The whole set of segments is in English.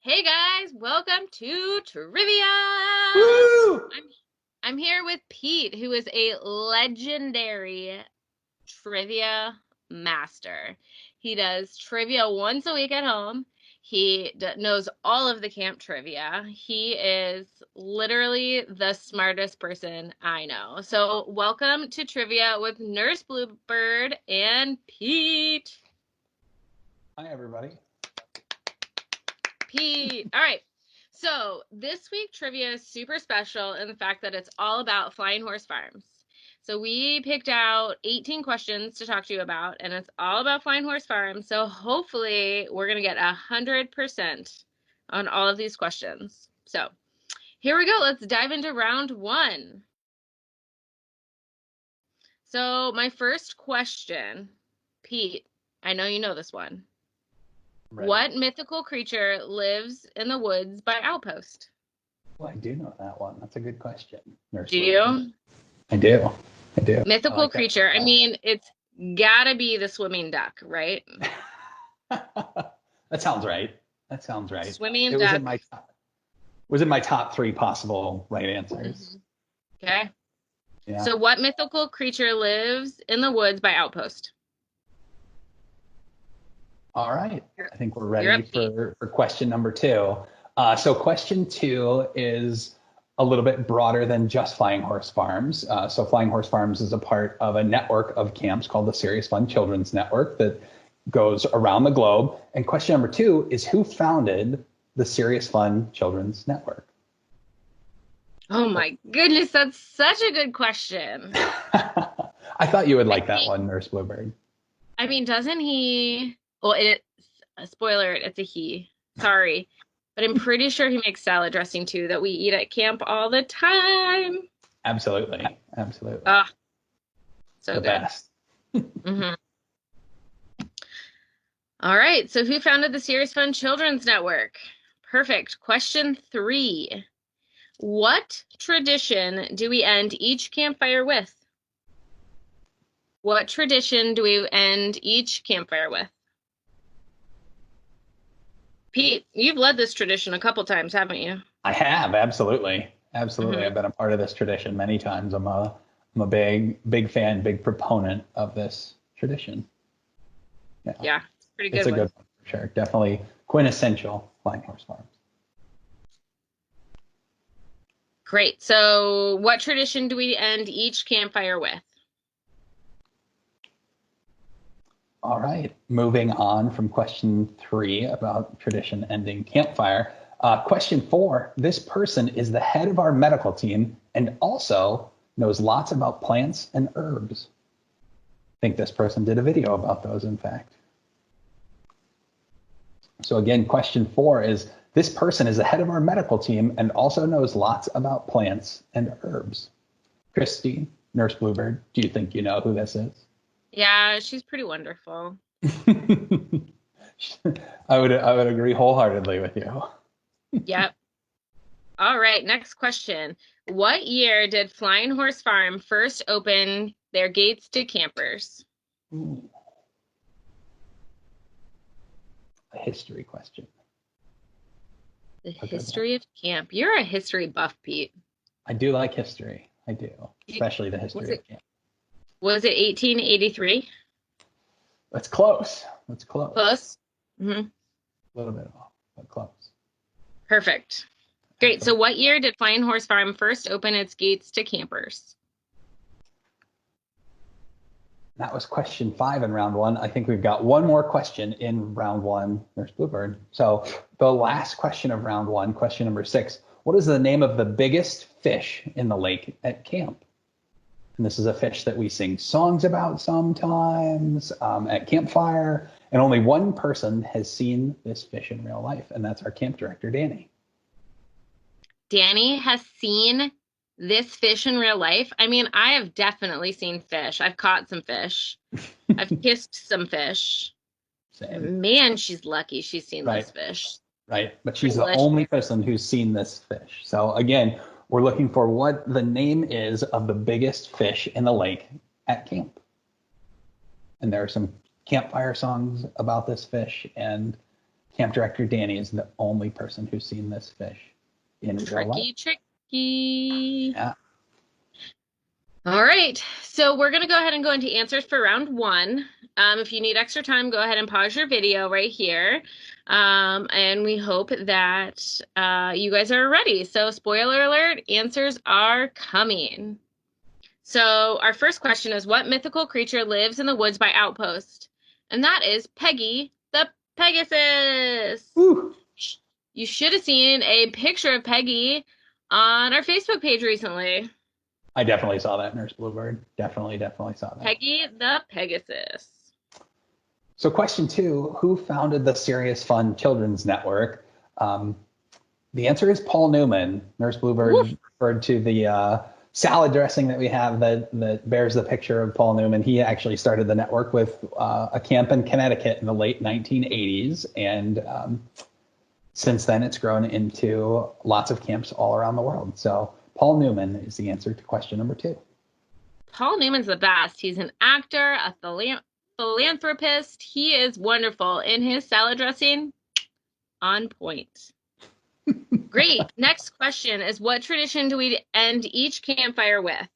Hey guys, welcome to Trivia. Woo! I'm here with Pete, who is a legendary trivia master. He does trivia once a week at home. He knows all of the camp trivia. He is literally the smartest person I know. So welcome to Trivia with Nurse Bluebird and Pete. Hi, everybody. Pete. All right. So this week trivia is super special in the fact that it's all about Flying Horse Farms. So we picked out 18 questions to talk to you about, and it's all about Flying Horse Farms. So hopefully we're going to get 100% on all of these questions. So here we go. Let's dive into round one. So my first question, Pete, I know you know this one. Ready. What mythical creature lives in the woods by Outpost? Well, I do know that one. That's a good question. Nurse Do Bluebird. you? I do. I do. Mythical like that. creature. I mean, it's gotta be the swimming duck, right? That sounds right. That sounds right. Swimming It duck. was in my top three possible right answers. Okay. Yeah. So what mythical creature lives in the woods by Outpost? All right. I think we're You're ready up, Pete. for question number two. So question two is a little bit broader than just Flying Horse Farms. So Flying Horse Farms is a part of a network of camps called the Serious Fun Children's Network that goes around the globe. And question number two is, who founded the Serious Fun Children's Network? Oh my goodness, that's such a good question. I thought you would like that one, Nurse Bluebird. I mean, doesn't he? Well, it's a spoiler, it's a he. Sorry. But I'm pretty sure he makes salad dressing too that we eat at camp all the time. Absolutely. Absolutely. Ah, so the good. best. Mm-hmm. All right. So who founded the Serious Fun Children's Network? Perfect. Question 3. What tradition do we end each campfire with? What tradition do we end each campfire with? Pete, you've led this tradition a couple times, haven't you? I have, absolutely. Absolutely. Mm-hmm. I've been a part of this tradition many times. I'm a big fan, big proponent of this tradition. Yeah, it's a pretty good It's a one. good one for sure. Definitely quintessential Flying Horse Farms. Great. So what tradition do we end each campfire with? All right. Moving on from question 3 about tradition ending campfire. Question 4, this person is the head of our medical team and also knows lots about plants and herbs. I think this person did a video about those, in fact. So again, question 4 is, this person is the head of our medical team and also knows lots about plants and herbs. Christy, Nurse Bluebird, do you think you know who this is? Yeah, she's pretty wonderful. I would agree wholeheartedly with you. Yep. All right, next question. What year did Flying Horse Farm first open their gates to campers? Ooh. A history question. The history of camp. You're a history buff, Pete. I do like history. I do, especially the history of camp. Was it 1883? That's close. That's close. Close? Mm-hmm. A little bit off, but close. Perfect. Great. So what year did Flying Horse Farm first open its gates to campers? That was question 5 in round 1. I think we've got one more question in round 1, Nurse Bluebird. So the last question of round 1, question number 6. What is the name of the biggest fish in the lake at camp? And this is a fish that we sing songs about sometimes at campfire. And only one person has seen this fish in real life, and that's our camp director, Danny. Danny has seen this fish in real life. I mean, I have definitely seen fish. I've caught some fish. I've kissed some fish. Same. Man, she's lucky she's seen this fish. Right. But she's the only person who's seen this fish. So again, we're looking for what the name is of the biggest fish in the lake at camp. And there are some campfire songs about this fish, and Camp director Danny is the only person who's seen this fish in real life. Tricky. Yeah. All right, so we're going to go ahead and go into answers for round one. If you need extra time, go ahead and pause your video right here. And we hope that you guys are ready. So spoiler alert, answers are coming. So our first question is, what mythical creature lives in the woods by Outpost? And that is Peggy the Pegasus. Woo. You should have seen a picture of Peggy on our Facebook page recently. I definitely saw that, Nurse Bluebird. Definitely saw that. Peggy the Pegasus. So question 2, who founded the Serious Fun Children's Network? The answer is Paul Newman. Nurse Bluebird referred to the salad dressing that we have that bears the picture of Paul Newman. He actually started the network with a camp in Connecticut in the late 1980s. And since then, it's grown into lots of camps all around the world. So Paul Newman is the answer to question number 2. Paul Newman's the best. He's an actor, a philanthropist. He is wonderful. In his salad dressing, on point. Great. Next question is, what tradition do we end each campfire with?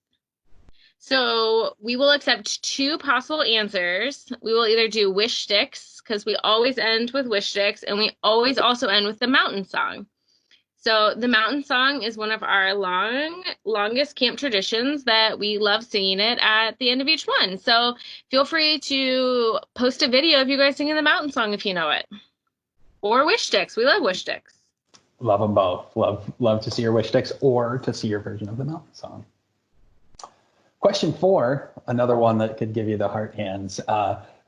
So we will accept 2 possible answers. We will either do Wishsticks, because we always end with Wishsticks, and we always also end with the mountain song. So the mountain song is one of our longest camp traditions that we love singing it at the end of each one. So feel free to post a video of you guys singing the mountain song if you know it. Or Wishsticks. We love Wishsticks. Love them both. Love to see your Wishsticks or to see your version of the mountain song. Question 4, another one that could give you the heart hands.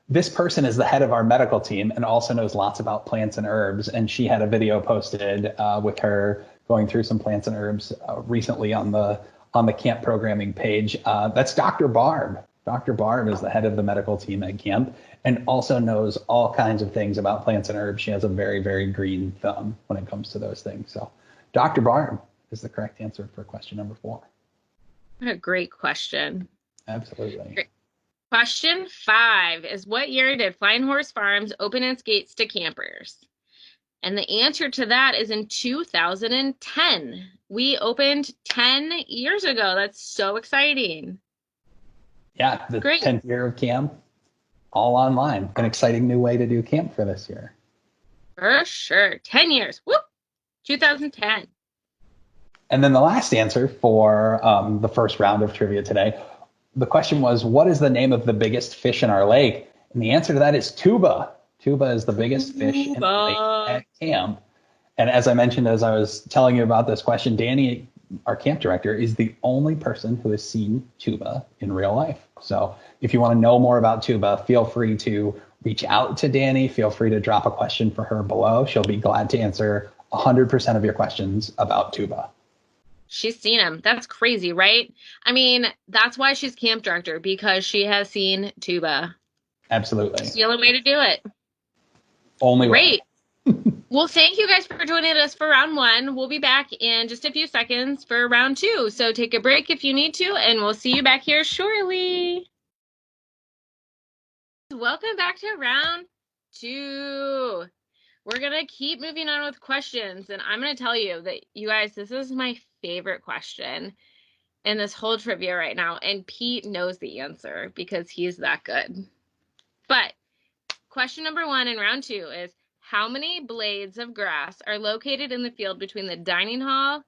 This person is the head of our medical team and also knows lots about plants and herbs. And she had a video posted with her going through some plants and herbs recently on the camp programming page. That's Dr. Barb. Dr. Barb is the head of the medical team at camp and also knows all kinds of things about plants and herbs. She has a very, very green thumb when it comes to those things. So Dr. Barb is the correct answer for question number 4. What a great question. Absolutely. Great. Question 5 is, what year did Flying Horse Farms open its gates to campers? And the answer to that is in 2010. We opened 10 years ago. That's so exciting. Yeah, the Great. 10th year of camp, all online. An exciting new way to do camp for this year. For sure. 10 years. Whoop. 2010. And then the last answer for the first round of trivia today, the question was, what is the name of the biggest fish in our lake? And the answer to that is Tuba. Tuba is the biggest fish in the lake at camp. And as I mentioned, as I was telling you about this question, Danny, our camp director, is the only person who has seen Tuba in real life. So if you want to know more about Tuba, feel free to reach out to Danny. Feel free to drop a question for her below. She'll be glad to answer 100% of your questions about Tuba. She's seen him. That's crazy, right? I mean, that's why she's camp director, because she has seen Tuba. Absolutely. It's the only way to do it. Only Great. way. Well, thank you guys for joining us for round 1. We'll be back in just a few seconds for round 2. So take a break if you need to, and we'll see you back here shortly. Welcome back to round 2. We're going to keep moving on with questions, and I'm going to tell you that, you guys, this is my favorite question in this whole trivia right now, and Pete knows the answer because he's that good. But question number 1 in round 2 is, how many blades of grass are located in the field between the dining hall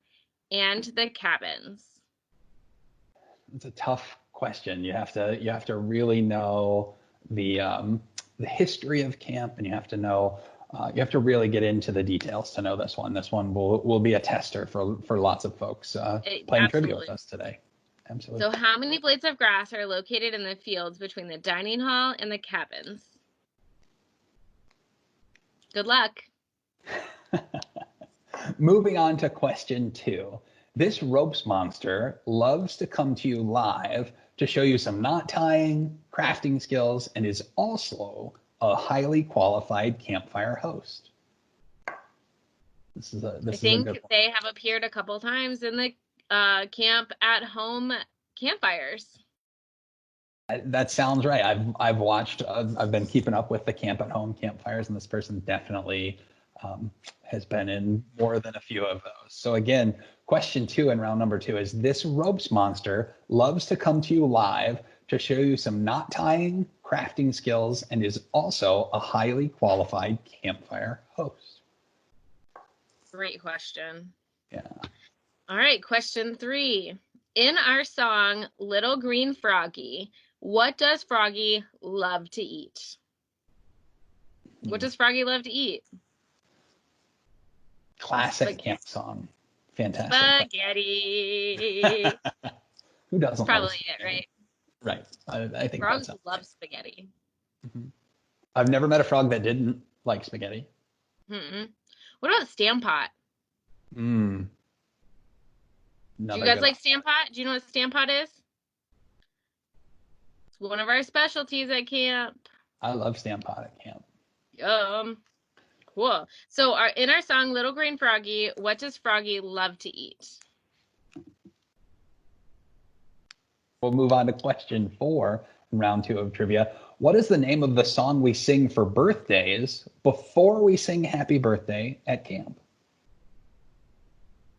and the cabins? It's a tough question. You have to really know the history of camp, and you have to know you have to really get into the details to know this one. This one will be a tester for lots of folks playing trivia with us today. Absolutely. So how many blades of grass are located in the fields between the dining hall and the cabins? Good luck. Moving on to question 2. This ropes monster loves to come to you live to show you some knot tying, crafting skills, and is also a highly qualified campfire host. I think they have appeared a couple times in the camp at home campfires. That sounds right. I've watched. I've been keeping up with the camp at home campfires, and this person definitely has been in more than a few of those. So again, question 2 in round number 2 is, this ropes monster loves to come to you live to show you some knot tying, crafting skills, and is also a highly qualified campfire host. Great question. Yeah. All right, question 3. In our song, Little Green Froggy, what does Froggy love to eat? What does Froggy love to eat? Classic camp song. Fantastic. Spaghetti. Who doesn't That's love probably it, spaghetti? right? Right. I think Frogs that's love spaghetti. Mm-hmm. I've never met a frog that didn't like spaghetti. Mm-mm. What about Stampot? Mm. Do you Another guys good like one. Stampot? Do you know what Stampot is? It's one of our specialties at camp. I love Stampot at camp. Cool. So in our song, Little Green Froggy, what does Froggy love to eat? We'll move on to question 4 in round 2 of trivia. What is the name of the song we sing for birthdays before we sing happy birthday at camp?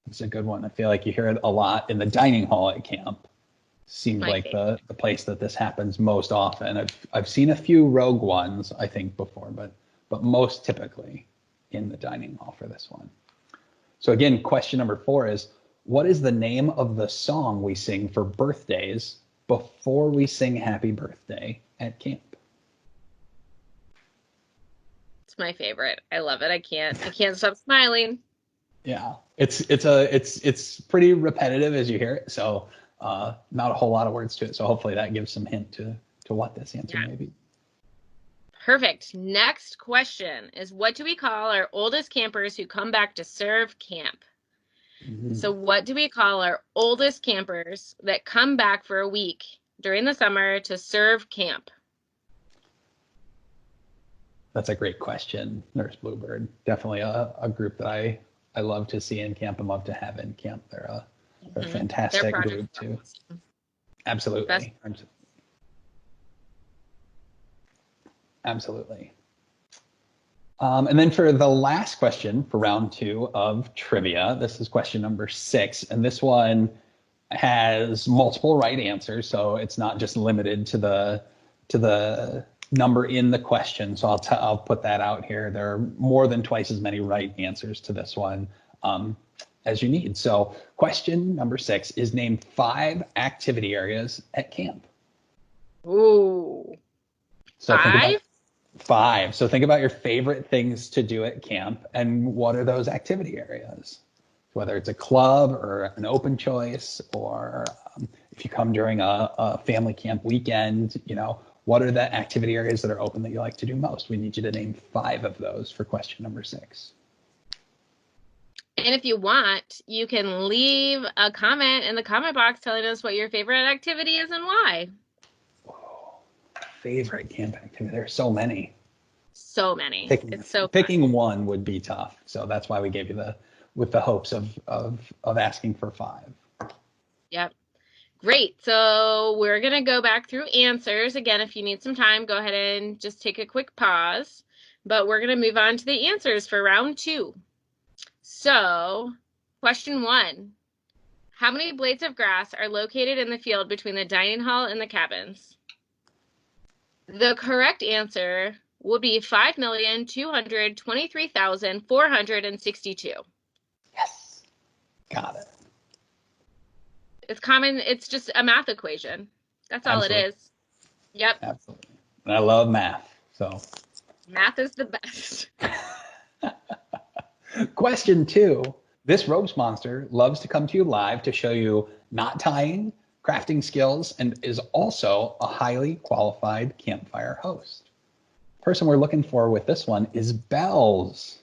It's a good one. I feel like you hear it a lot in the dining hall at camp. Seems like the place that this happens most often. I've seen a few rogue ones, I think, before, but most typically in the dining hall for this one. So again, question number 4 is, what is the name of the song we sing for birthdays before we sing happy birthday at camp? It's my favorite. I love it. I can't stop smiling. Yeah, it's pretty repetitive as you hear it. So not a whole lot of words to it. So hopefully that gives some hint to what this answer may be. Perfect. Next question is, what do we call our oldest campers who come back to serve camp? Mm-hmm. So what do we call our oldest campers that come back for a week during the summer to serve camp? That's a great question, Nurse Bluebird. Definitely a group that I love to see in camp and love to have in camp. They're a fantastic group too. Awesome. Absolutely. Absolutely. And then for the last question for round 2 of trivia, this is question number 6, and this one has multiple right answers, so it's not just limited to the number in the question. So I'll put that out here. There are more than twice as many right answers to this one as you need. So question number 6 is, name 5 activity areas at camp. Ooh. So 5? 5. So think about your favorite things to do at camp, and what are those activity areas? Whether it's a club or an open choice, or if you come during a family camp weekend, what are the activity areas that are open that you like to do most? We need you to name 5 of those for question number 6. And if you want, you can leave a comment in the comment box telling us what your favorite activity is and why. Favorite camp activity? There's so many. So many. It's so picking fun. one would be tough. So that's why we gave you with the hopes of asking for 5. Yep. Great. So we're going to go back through answers. Again, if you need some time, go ahead and just take a quick pause. But we're going to move on to the answers for round 2. So, question 1. How many blades of grass are located in the field between the dining hall and the cabins? The correct answer would be 5,223,462. Yes. Got it. It's common. It's just a math equation. That's all it is. Yep. Absolutely. And I love math. So math is the best. Question 2. This ropes monster loves to come to you live to show you knot tying, crafting skills, and is also a highly qualified campfire host. The person we're looking for with this one is Bells.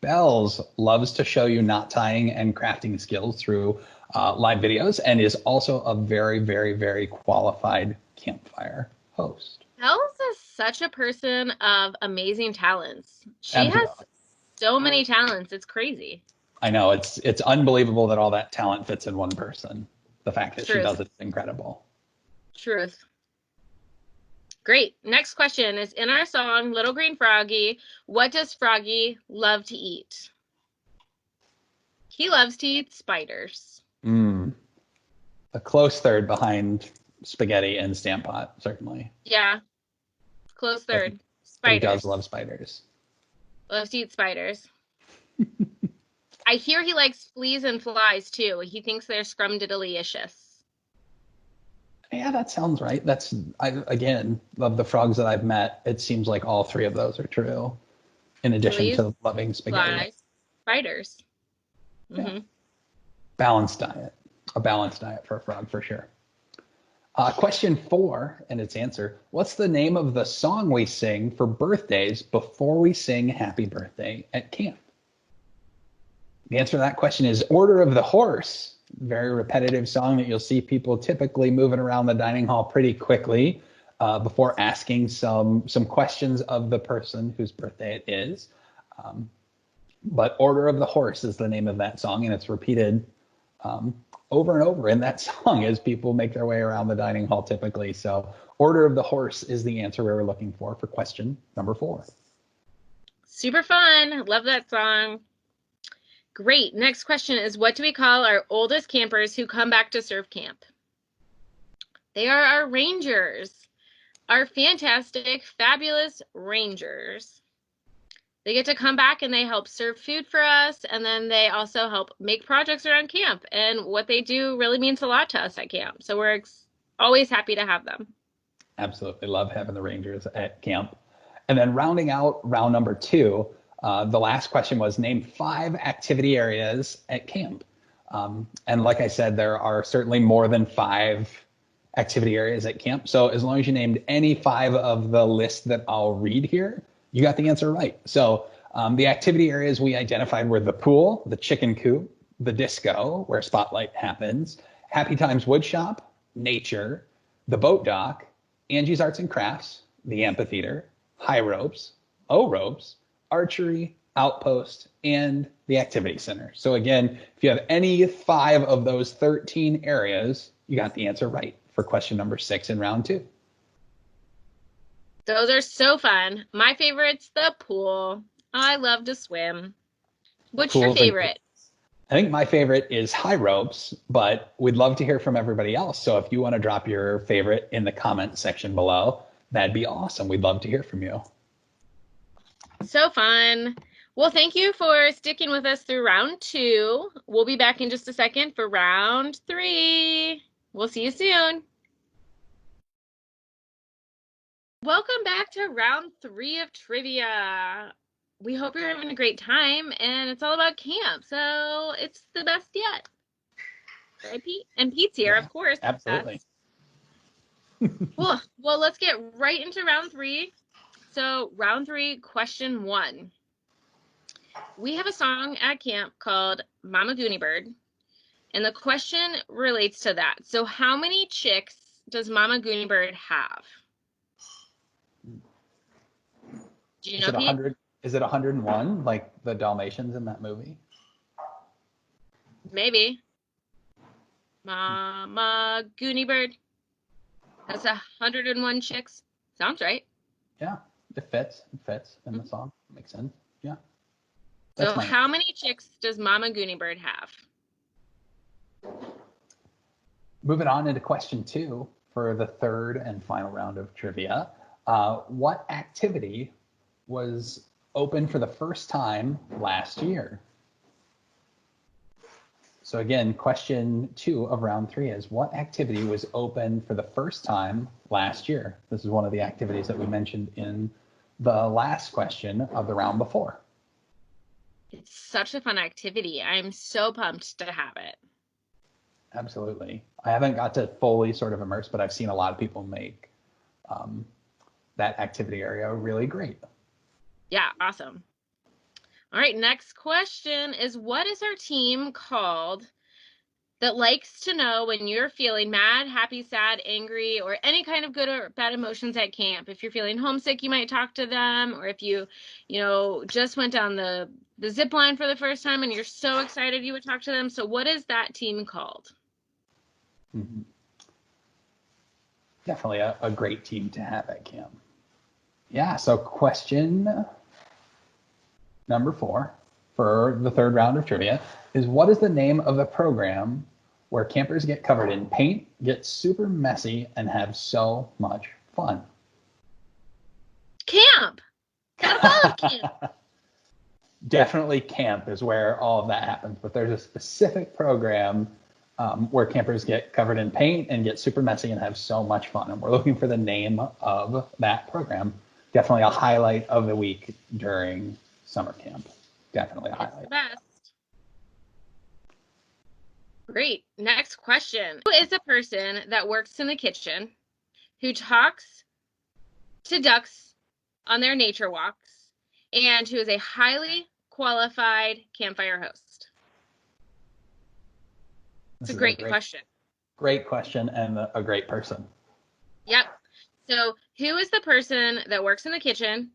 Bells loves to show you knot tying and crafting skills through live videos, and is also a very, very, very qualified campfire host. Bells is such a person of amazing talents. She Absolutely. has so many talents. It's crazy. I know. It's unbelievable that all that talent fits in one person. The fact that she does it is incredible. Truth. Great. Next question is in our song, Little Green Froggy, what does Froggy love to eat? He loves to eat spiders. Mm, a close third behind spaghetti and Stampot, certainly. Yeah, close But third. but he does Spiders. love spiders. Loves to eat spiders. I hear he likes fleas and flies too. He thinks they're scrumdiddlyicious. Yeah, that sounds right. Again, of the frogs that I've met, it seems like all three of those are true, in addition Fleas, to loving spaghetti. flies, spiders. Yeah. Hmm. Balanced diet. A balanced diet for a frog, for sure. Question 4 and its answer. What's the name of the song we sing for birthdays before we sing happy birthday at camp? The answer to that question is Order of the Horse. Very repetitive song that you'll see people typically moving around the dining hall pretty quickly before asking some questions of the person whose birthday it is. But Order of the Horse is the name of that song, and it's repeated over and over in that song as people make their way around the dining hall typically. So Order of the Horse is the answer we were looking for question number 4. Super fun. Love that song. Great. Next question is what do we call our oldest campers who come back to surf camp? They are our rangers. Our fantastic, fabulous rangers. They get to come back and they help serve food for us, and then they also help make projects around camp. And what they do really means a lot to us at camp. So we're always happy to have them. Absolutely love having the Rangers at camp. And then rounding out round number 2, the last question was name 5 activity areas at camp. And like I said, there are certainly more than 5 activity areas at camp. So as long as you named any 5 of the list that I'll read here, you got the answer right. So the activity areas we identified were the pool, the chicken coop, the disco, where Spotlight happens, Happytimes Woodshop, nature, the boat dock, Angie's Arts and Crafts, the amphitheater, high ropes, O ropes, archery, Outpost, and the activity center. So again, if you have any 5 of those 13 areas, you got the answer right for question number 6 in round 2. Those are so fun. My favorite's the pool. I love to swim. What's your Pools and favorite? I think my favorite is high ropes, but we'd love to hear from everybody else. So if you want to drop your favorite in the comment section below, that'd be awesome. We'd love to hear from you. So fun. Well, thank you for sticking with us through round 2. We'll be back in just a second for round 3. We'll see you soon. Welcome back to round 3 of trivia. We hope you're having a great time, and it's all about camp, so it's the best yet. Right, Pete? And Pete's here, Yeah, of course. absolutely. Well, let's get right into round 3. So, round 3, question 1. We have a song at camp called Mama Goonie Bird, and the question relates to that. So, how many chicks does Mama Goonie Bird have? Do you know, Pete? Is it 101 like the Dalmatians in that movie? Maybe. Mama Goonie Bird. That's 101 chicks. Sounds right. Yeah, it fits. It fits in the song. Makes sense. Yeah. So how many chicks does Mama Goonie Bird have? Moving on into question 2 for the third and final round of trivia. What activity was open for the first time last year? So again, question 2 of round 3 is what activity was open for the first time last year? This is one of the activities that we mentioned in the last question of the round before. It's such a fun activity. I'm so pumped to have it. Absolutely. I haven't got to fully sort of immerse, but I've seen a lot of people make that activity area really great. Yeah, awesome. All right, next question is what is our team called that likes to know when you're feeling mad, happy, sad, angry, or any kind of good or bad emotions at camp? If you're feeling homesick, you might talk to them, or if you just went down the zip line for the first time and you're so excited, you would talk to them. So what is that team called? Mm-hmm. Definitely a great team to have at camp. Yeah, so question number 4 for the third round of trivia is, what is the name of the program where campers get covered in paint, get super messy, and have so much fun? Camp. Gotta follow camp. Definitely camp is where all of that happens, but there's a specific program where campers get covered in paint and get super messy and have so much fun. And we're looking for the name of that program. Definitely a highlight of the week during summer camp. Definitely a highlight. It's the best. Great. Next question. Who is a person that works in the kitchen who talks to ducks on their nature walks and who is a highly qualified campfire host? It's a great question. Great question and a great person. Yep. So who is the person that works in the kitchen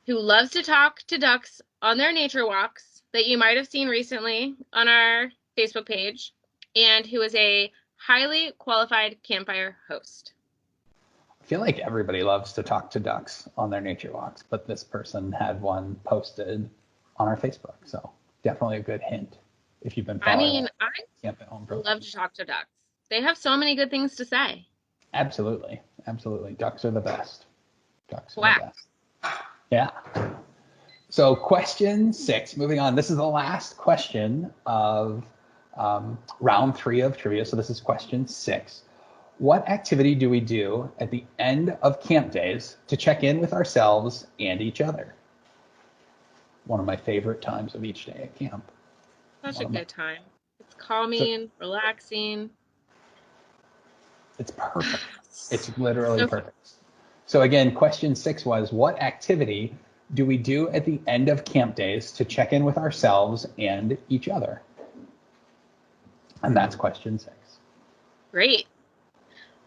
who loves to talk to ducks on their nature walks that you might have seen recently on our Facebook page, and who is a highly qualified campfire host? I feel like everybody loves to talk to ducks on their nature walks, but this person had one posted on our Facebook. So definitely a good hint if you've been following. I Camp at Home love to talk to ducks. They have so many good things to say. Absolutely. Absolutely. Ducks are the best. Ducks are Wow. the best. Yeah. So question 6, moving on. This is the last question of round 3 of trivia. So this is question 6. What activity do we do at the end of camp days to check in with ourselves and each other? One of my favorite times of each day at camp. Such a good time. It's calming, relaxing. It's perfect. It's literally perfect. So again, question 6 was, what activity do we do at the end of camp days to check in with ourselves and each other? And that's question 6. Great.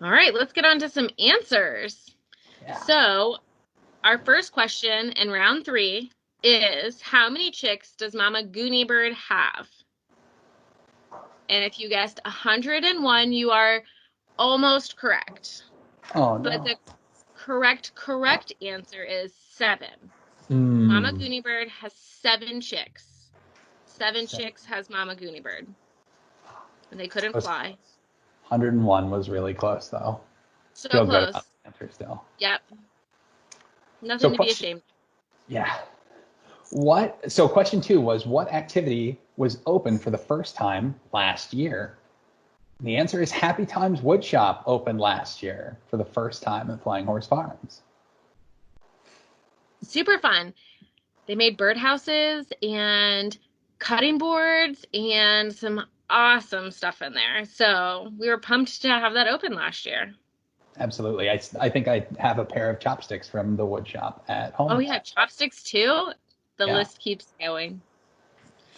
All right, let's get on to some answers. Yeah. So our first question in round 3 is, how many chicks does Mama Goonie Bird have? And if you guessed 101, you are almost correct. Oh, no. But the correct answer is 7. Mama Goonie Bird has 7 chicks. 7 chicks has Mama Goonie Bird. And they couldn't fly. 101 was really close, though. So feel close. Good about the answer still. Yep. Nothing to be ashamed of. Yeah. So question 2 was, what activity was open for the first time last year? The answer is Happytimes Woodshop opened last year for the first time at Flying Horse Farms. Super fun. They made birdhouses and cutting boards and some awesome stuff in there. So we were pumped to have that open last year. Absolutely. I think I have a pair of chopsticks from the wood shop at home. Oh, yeah, chopsticks too? The list keeps going.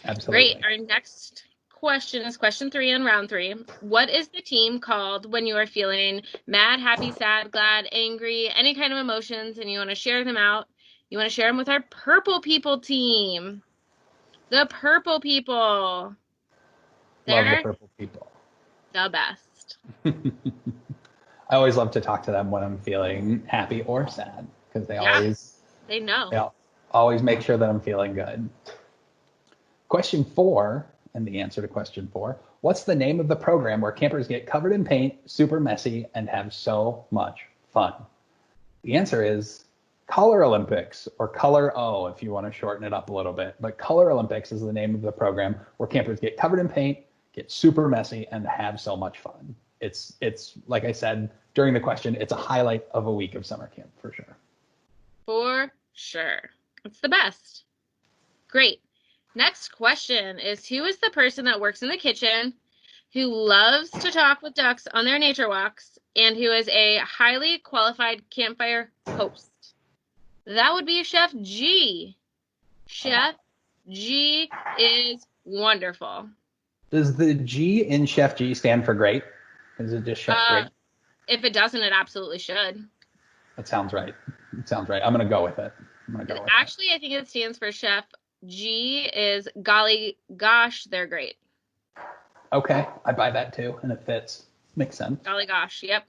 Absolutely. Great. Our next question is question 3 in round 3. What is the team called when you are feeling mad, happy, sad, glad, angry, any kind of emotions, and you want to share them out? You want to share them with our Purple People team. The Purple People. Love the Purple People. The best. I always love to talk to them when I'm feeling happy or sad, because they always make sure that I'm feeling good. Question 4, and the answer to question 4, what's the name of the program where campers get covered in paint, super messy, and have so much fun? The answer is Color Olympics, or Color O if you want to shorten it up a little bit. But Color Olympics is the name of the program where campers get covered in paint, get super messy, and have so much fun. It's like I said during the question, it's a highlight of a week of summer camp for sure. For sure. It's the best. Great. Next question is, who is the person that works in the kitchen who loves to talk with ducks on their nature walks and who is a highly qualified campfire host? That would be Chef G. Chef G is wonderful. Does the G in Chef G stand for great? Is it just Chef Great? If it doesn't, it absolutely should. That sounds right. I'm going to go with it. Actually, I think it stands for Chef G is golly gosh, they're great. Okay, I buy that too, and it fits. Makes sense. Golly gosh, yep.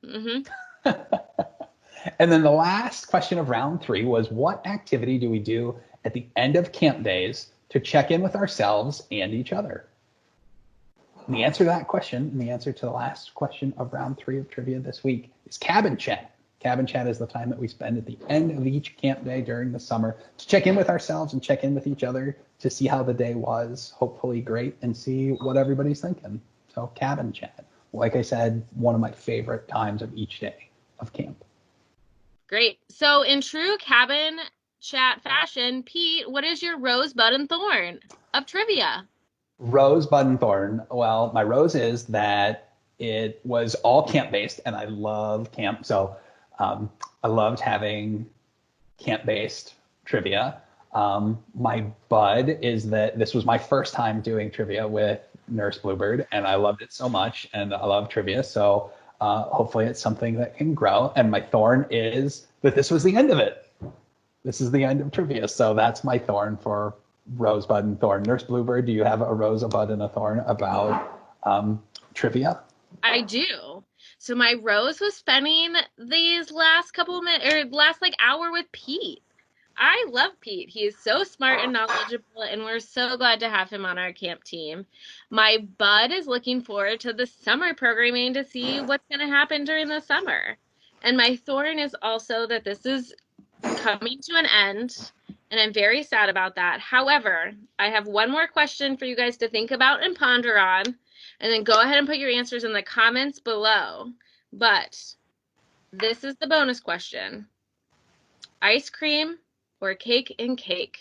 And then the last question of round 3 was, what activity do we do at the end of camp days to check in with ourselves and each other? And the answer to that question, and the answer to the last question of round 3 of trivia this week, is cabin chat. Cabin chat is the time that we spend at the end of each camp day during the summer to check in with ourselves and check in with each other to see how the day was, hopefully great, and see what everybody's thinking. So cabin chat, like I said, one of my favorite times of each day of camp. Great. So in true cabin chat fashion, Pete, what is your rosebud and thorn of trivia? Rose, bud, and thorn. Well, my rose is that it was all camp based, and I love camp. So I loved having camp based trivia. My bud is that this was my first time doing trivia with Nurse Bluebird, and I loved it so much, and I love trivia. So hopefully it's something that can grow. And my thorn is that this was the end of it. This is the end of trivia. So that's my thorn for Rosebud and Thorn. Nurse Bluebird, do you have a rosebud and a thorn about trivia? I do. So my rose was spending these last couple minutes or last like hour with Pete. I love Pete. He is so smart and knowledgeable, and we're so glad to have him on our camp team. My bud is looking forward to the summer programming to see what's going to happen during the summer. And my thorn is also that this is coming to an end, and I'm very sad about that. However, I have one more question for you guys to think about and ponder on, and then go ahead and put your answers in the comments below. But this is the bonus question. Ice cream or cake and cake?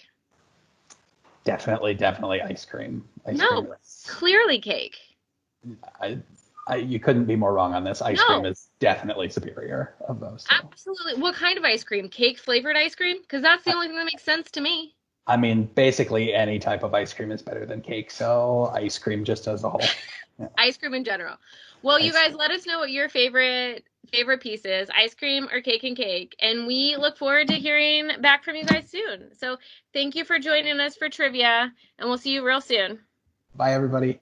Definitely ice cream. No, clearly cake. You couldn't be more wrong on this. Ice cream No, is definitely superior of those two. absolutely. What kind of ice cream? Cake flavored ice cream? Because that's the only thing that makes sense to me. I mean, basically any type of ice cream is better than cake. So ice cream just as a whole. Yeah. Ice cream in general. Well, you Ice guys, cream. let us know what your favorite piece is, ice cream or cake and cake. And we look forward to hearing back from you guys soon. So thank you for joining us for trivia, and we'll see you real soon. Bye, everybody.